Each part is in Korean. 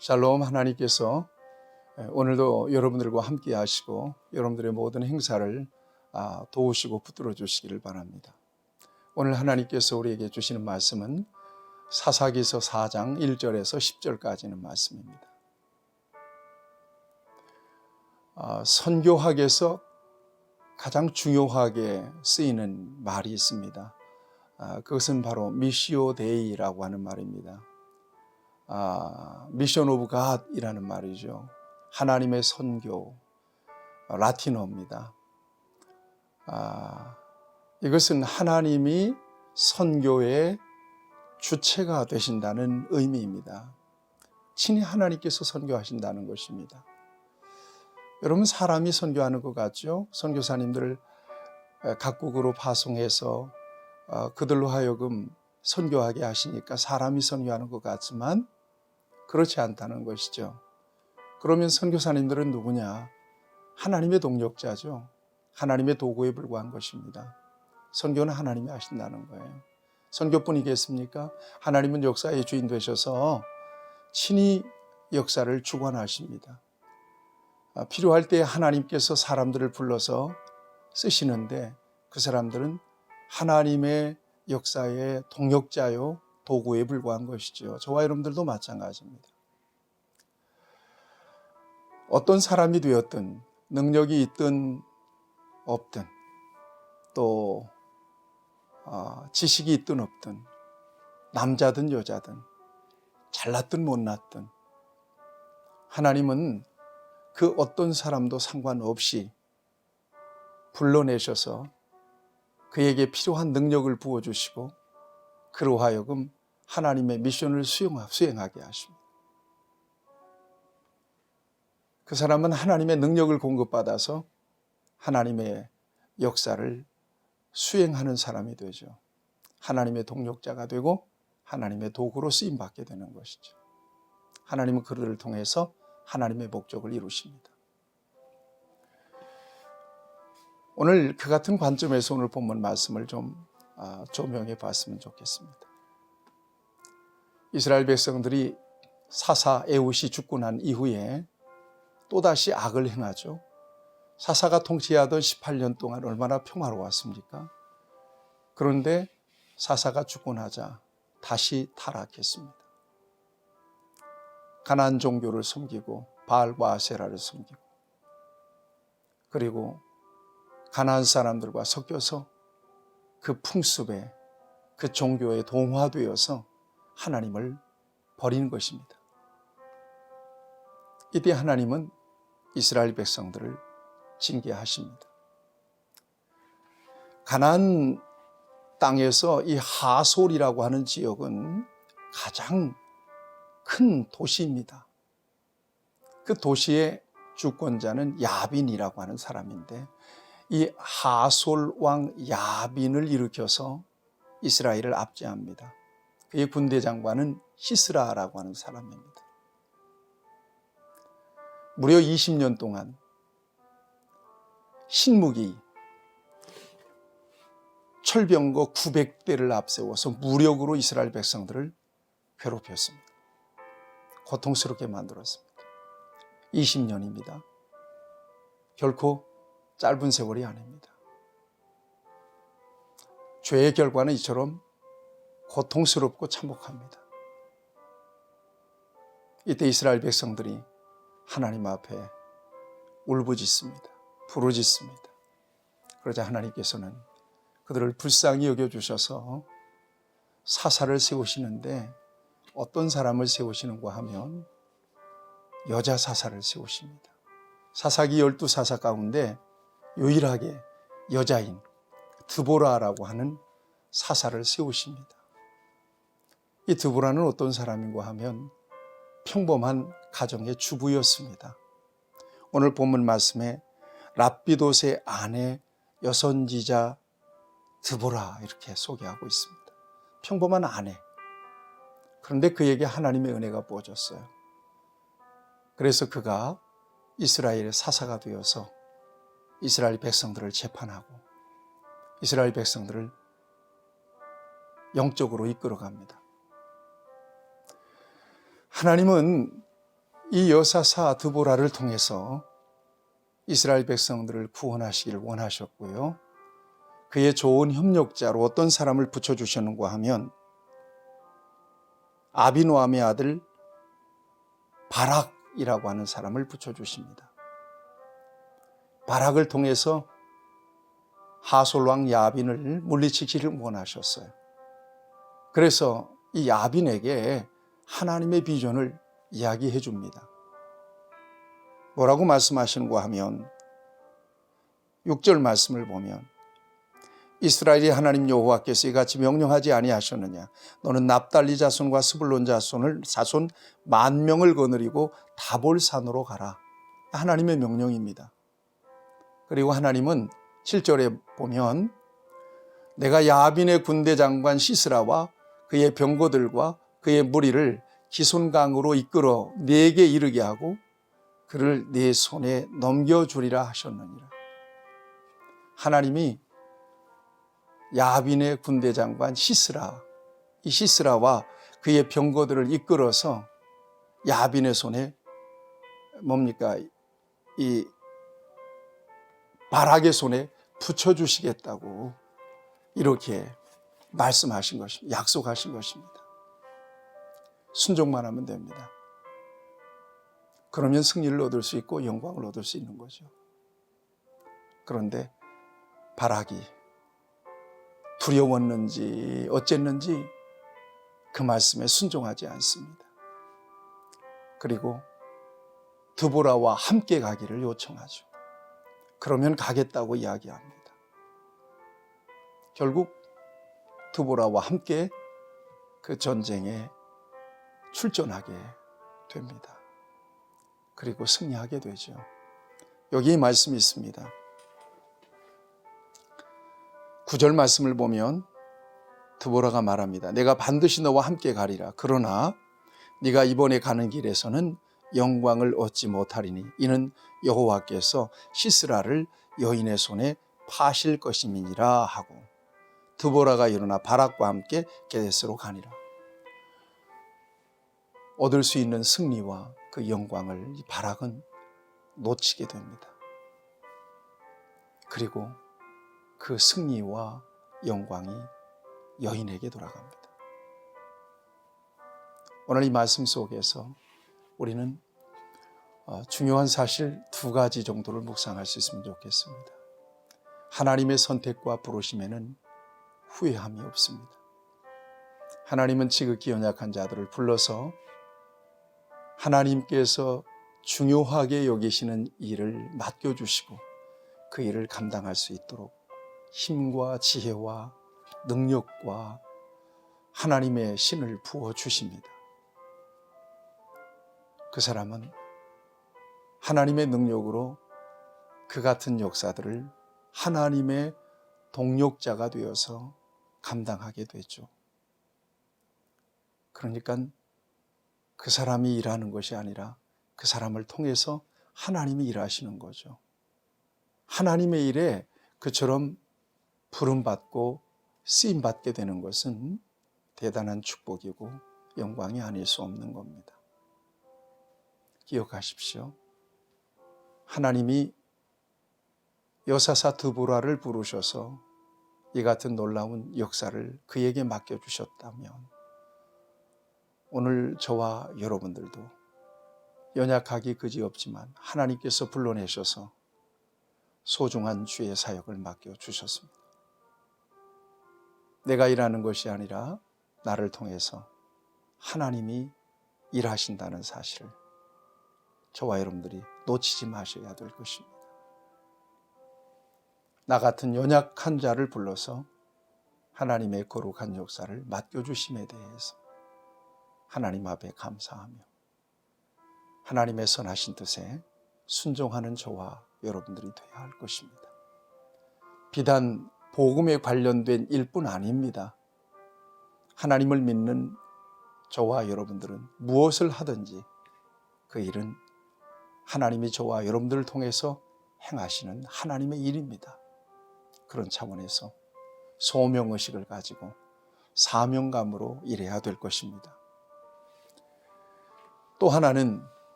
샬롬. 하나님께서 오늘도 여러분들과 함께 하시고 여러분들의 모든 행사를 도우시고 붙들어 주시기를 바랍니다. 오늘 하나님께서 우리에게 주시는 말씀은 사사기서 4장 1절에서 10절까지는 말씀입니다. 선교학에서 가장 중요하게 쓰이는 말이 있습니다. 그것은 바로 미시오 데이라고 하는 말입니다. 미션 오브 갓이라는 말이죠. 하나님의 선교, 라틴어입니다. 이것은 하나님이 선교의 주체가 되신다는 의미입니다. 친히 하나님께서 선교하신다는 것입니다. 여러분, 사람이 선교하는 것 같죠? 선교사님들을 각국으로 파송해서 그들로 하여금 선교하게 하시니까 사람이 선교하는 것 같지만 그렇지 않다는 것이죠. 그러면 선교사님들은 누구냐? 하나님의 동력자죠. 하나님의 도구에 불과한 것입니다. 선교는 하나님이 하신다는 거예요. 선교뿐이겠습니까? 하나님은 역사의 주인 되셔서 친히 역사를 주관하십니다. 필요할 때 하나님께서 사람들을 불러서 쓰시는데 그 사람들은 하나님의 역사의 동력자요, 도구에 불과한 것이죠. 저와 여러분들도 마찬가지입니다. 어떤 사람이 되었든 능력이 있든 없든 또 지식이 있든 없든 남자든 여자든 잘났든 못났든 하나님은 그 어떤 사람도 상관없이 불러내셔서 그에게 필요한 능력을 부어주시고 그로 하여금 하나님의 미션을 수행하게 하십니다. 그 사람은 하나님의 능력을 공급받아서 하나님의 역사를 수행하는 사람이 되죠. 하나님의 동력자가 되고 하나님의 도구로 쓰임받게 되는 것이죠. 하나님은 그들을 통해서 하나님의 목적을 이루십니다. 오늘 그 같은 관점에서 오늘 본문 말씀을 좀 조명해 봤으면 좋겠습니다. 이스라엘 백성들이 사사 에훗이 죽고 난 이후에 또다시 악을 행하죠. 사사가 통치하던 18년 동안 얼마나 평화로웠습니까? 그런데 사사가 죽고 나자 다시 타락했습니다. 가나안 종교를 섬기고 바알과 아세라를 섬기고 그리고 가나안 사람들과 섞여서 그 풍습에 그 종교에 동화되어서 하나님을 버리는 것입니다. 이때 하나님은 이스라엘 백성들을 징계하십니다. 가나안 땅에서 이 하솔이라고 하는 지역은 가장 큰 도시입니다. 그 도시의 주권자는 야빈이라고 하는 사람인데 이 하솔 왕 야빈을 일으켜서 이스라엘을 압제합니다. 그의 군대 장관은 시스라라고 하는 사람입니다. 무려 20년 동안 신무기 철병거 900대를 앞세워서 무력으로 이스라엘 백성들을 괴롭혔습니다. 고통스럽게 만들었습니다. 20년입니다. 결코 짧은 세월이 아닙니다. 죄의 결과는 이처럼 고통스럽고 참혹합니다. 이때 이스라엘 백성들이 하나님 앞에 울부짖습니다. 부르짖습니다. 그러자 하나님께서는 그들을 불쌍히 여겨주셔서 사사를 세우시는데 어떤 사람을 세우시는가 하면 여자 사사를 세우십니다. 사사기 12사사 가운데 유일하게 여자인 드보라라고 하는 사사를 세우십니다. 이 드보라는 어떤 사람인가 하면 평범한 가정의 주부였습니다. 오늘 본문 말씀에 랍비돗의 아내 여선지자 드보라 이렇게 소개하고 있습니다. 평범한 아내. 그런데 그에게 하나님의 은혜가 부어졌어요. 그래서 그가 이스라엘의 사사가 되어서 이스라엘 백성들을 재판하고 이스라엘 백성들을 영적으로 이끌어갑니다. 하나님은 이 여사사 드보라를 통해서 이스라엘 백성들을 구원하시기를 원하셨고요. 그의 좋은 협력자로 어떤 사람을 붙여주셨는가 하면 아비노함의 아들 바락이라고 하는 사람을 붙여주십니다. 바락을 통해서 하솔왕 야빈을 물리치기를 원하셨어요. 그래서 이 야빈에게 하나님의 비전을 이야기해 줍니다. 뭐라고 말씀하시는가 하면 6절 말씀을 보면 이스라엘이 하나님 여호와께서 이같이 명령하지 아니하셨느냐. 너는 납달리 자손과 스불론 자손 10,000,000명을 거느리고 다볼산으로 가라. 하나님의 명령입니다. 그리고 하나님은 7절에 보면 내가 야빈의 군대 장관 시스라와 그의 병거들과 그의 무리를 기손강으로 이끌어 네게 이르게 하고 그를 네 손에 넘겨주리라 하셨느니라. 하나님이 야빈의 군대 장관 시스라, 이 시스라와 그의 병거들을 이끌어서 야빈의 손에 뭡니까? 이 바락의 손에 붙여주시겠다고 이렇게 말씀하신 것입니다. 약속하신 것입니다. 순종만 하면 됩니다. 그러면 승리를 얻을 수 있고 영광을 얻을 수 있는 거죠. 그런데 바락이 두려웠는지 어쨌는지 그 말씀에 순종하지 않습니다. 그리고 드보라와 함께 가기를 요청하죠. 그러면 가겠다고 이야기합니다. 결국 드보라와 함께 그 전쟁에 출전하게 됩니다. 그리고 승리하게 되죠. 여기 말씀이 있습니다. 9절 말씀을 보면 드보라가 말합니다. 내가 반드시 너와 함께 가리라. 그러나 네가 이번에 가는 길에서는 영광을 얻지 못하리니 이는 여호와께서 시스라를 여인의 손에 파실 것임이니라 하고 드보라가 일어나 바락과 함께 게데스로 가니라. 얻을 수 있는 승리와 그 영광을 이 바락은 놓치게 됩니다. 그리고 그 승리와 영광이 여인에게 돌아갑니다. 오늘 이 말씀 속에서 우리는 중요한 사실 2가지 정도를 묵상할 수 있으면 좋겠습니다. 하나님의 선택과 부르심에는 후회함이 없습니다. 하나님은 지극히 연약한 자들을 불러서 하나님께서 중요하게 여기시는 일을 맡겨주시고 그 일을 감당할 수 있도록 힘과 지혜와 능력과 하나님의 신을 부어주십니다. 그 사람은 하나님의 능력으로 그 같은 역사들을 하나님의 동력자가 되어서 감당하게 되죠. 그러니까 그 사람이 일하는 것이 아니라 그 사람을 통해서 하나님이 일하시는 거죠. 하나님의 일에 그처럼 부름받고 쓰임받게 되는 것은 대단한 축복이고 영광이 아닐 수 없는 겁니다. 기억하십시오. 하나님이 여사사 드보라를 부르셔서 이 같은 놀라운 역사를 그에게 맡겨주셨다면 오늘 저와 여러분들도 연약하기 그지없지만 하나님께서 불러내셔서 소중한 주의 사역을 맡겨주셨습니다. 내가 일하는 것이 아니라 나를 통해서 하나님이 일하신다는 사실을 저와 여러분들이 놓치지 마셔야 될 것입니다. 나 같은 연약한 자를 불러서 하나님의 거룩한 역사를 맡겨주심에 대해서 하나님 앞에 감사하며 하나님의 선하신 뜻에 순종하는 저와 여러분들이 되어야 할 것입니다. 비단 복음에 관련된 일뿐 아닙니다. 하나님을 믿는 저와 여러분들은 무엇을 하든지 그 일은 하나님이 저와 여러분들을 통해서 행하시는 하나님의 일입니다. 그런 차원에서 소명의식을 가지고 사명감으로 일해야 될 것입니다. 또 하나는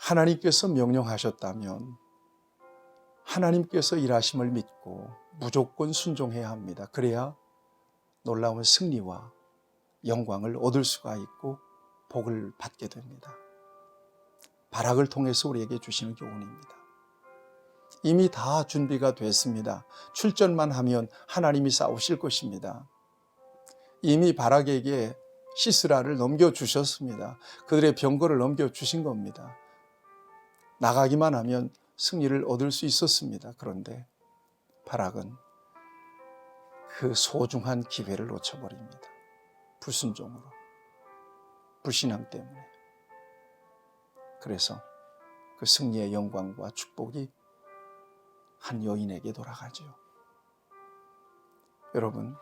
하나님께서 명령하셨다면 하나님께서 일하심을 믿고 무조건 순종해야 합니다. 그래야 놀라운 승리와 영광을 얻을 수가 있고 복을 받게 됩니다. 발악을 통해서 우리에게 주시는 교훈입니다. 이미 다 준비가 됐습니다. 출전만 하면 하나님이 싸우실 것입니다. 이미 발악에게 시스라를 넘겨주셨습니다. 그들의 병거를 넘겨주신 겁니다. 나가기만 하면 승리를 얻을 수 있었습니다. 그런데 발악은 그 소중한 기회를 놓쳐버립니다. 불순종으로, 불신앙 때문에. 그래서 그 승리의 영광과 축복이 한 여인에게 돌아가죠. 여러분,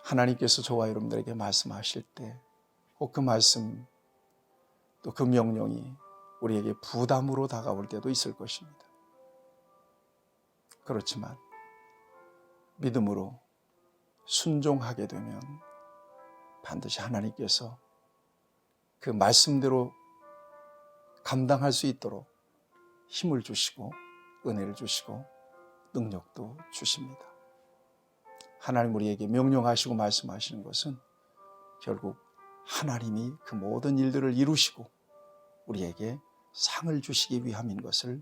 하나님께서 저와 여러분들에게 말씀하실 때 꼭 그 말씀 또 그 명령이 우리에게 부담으로 다가올 때도 있을 것입니다. 그렇지만 믿음으로 순종하게 되면 반드시 하나님께서 그 말씀대로 감당할 수 있도록 힘을 주시고 은혜를 주시고 능력도 주십니다. 하나님 우리에게 명령하시고 말씀하시는 것은 결국 하나님이 그 모든 일들을 이루시고 우리에게 상을 주시기 위함인 것을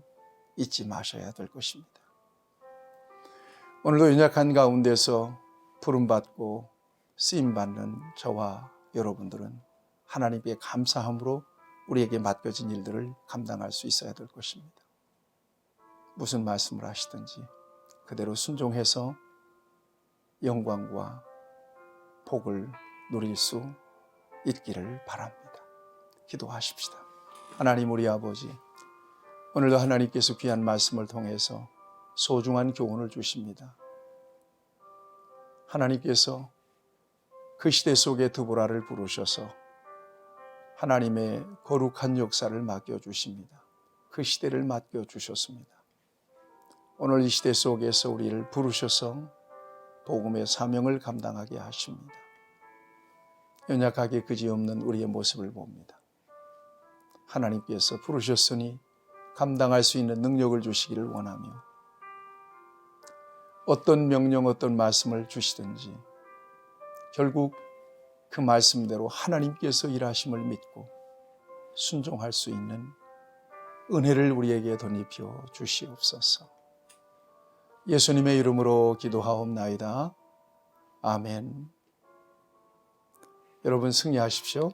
잊지 마셔야 될 것입니다. 오늘도 연약한 가운데서 부름받고 쓰임받는 저와 여러분들은 하나님께 감사함으로 우리에게 맡겨진 일들을 감당할 수 있어야 될 것입니다. 무슨 말씀을 하시든지 그대로 순종해서 영광과 복을 누릴 수 있기를 바랍니다. 기도하십시다. 하나님 우리 아버지, 오늘도 하나님께서 귀한 말씀을 통해서 소중한 교훈을 주십니다. 하나님께서 그 시대 속에 드보라를 부르셔서 하나님의 거룩한 역사를 맡겨주십니다. 그 시대를 맡겨주셨습니다. 오늘 이 시대 속에서 우리를 부르셔서 복음의 사명을 감당하게 하십니다. 연약하게 그지없는 우리의 모습을 봅니다. 하나님께서 부르셨으니 감당할 수 있는 능력을 주시기를 원하며 어떤 명령, 어떤 말씀을 주시든지 결국 그 말씀대로 하나님께서 일하심을 믿고 순종할 수 있는 은혜를 우리에게 덧입혀 주시옵소서. 예수님의 이름으로 기도하옵나이다. 아멘. 여러분 승리하십시오.